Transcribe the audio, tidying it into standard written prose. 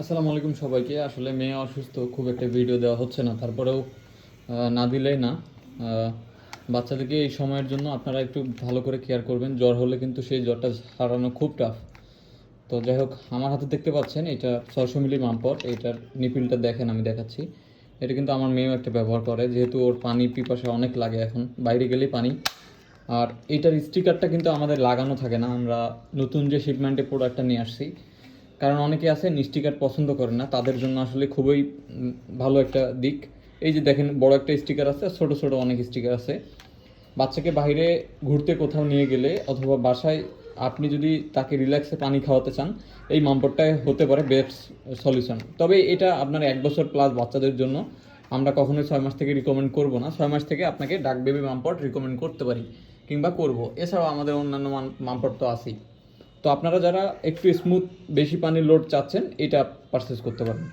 আসসালামু আলাইকুম সবাইকে। আসলে মেয়ে অসুস্থ, খুব একটা ভিডিও দেওয়া হচ্ছে না, তারপরেও না দিলেই না। বাচ্চাদেরকে এই সময়ের জন্য আপনারা একটু ভালো করে কেয়ার করবেন। জ্বর হলে কিন্তু সেই জ্বরটা সারানো খুব টাফ। তো যাই হোক, আমার হাতে দেখতে পাচ্ছেন এটা 600 মিলি মামপট। এটার নিপিলটা দেখেন, আমি দেখাচ্ছি। এটা কিন্তু আমার মেয়েও একটা ব্যবহার করে, যেহেতু ওর পানি পিপাসা অনেক লাগে, এখন বাইরে গেলেই পানি। আর এটার স্টিকারটা কিন্তু আমাদের লাগানো থাকে না, আমরা নতুন যে শিপমেন্টে প্রোডাক্টটা নিয়ে আসছি। কারণ অনেকে আছে স্টিকার পছন্দ করে না, তাদের জন্য আসলে খুবই ভালো একটা দিক। এই যে দেখেন, বড় একটা স্টিকার আছে, ছোট ছোট অনেক স্টিকার আছে। বাচ্চাকে বাইরে ঘুরতে কোথাও নিয়ে গেলে অথবা বাসায় আপনি যদি তাকে রিল্যাক্সে পানি খাওয়াতে চান, এই মামপটটাই হতে পারে বেস্ট সলিউশন। তবে এটা আপনার 1 বছর প্লাস বাচ্চাদের জন্য আমরা কখনোই 6 মাস থেকে রিকমেন্ড করব না। 6 মাস থেকে আপনাকে ডাক বেবি মামপট রিকমেন্ড করতে পারি কিংবা করব। এছাড়াও আমাদের অন্যান্য মামপট তো আছেই। তো আপনারা যারা একটু স্মুথ, বেশি পানির লোড চাচ্ছেন, এটা পারচেস করতে পারেন।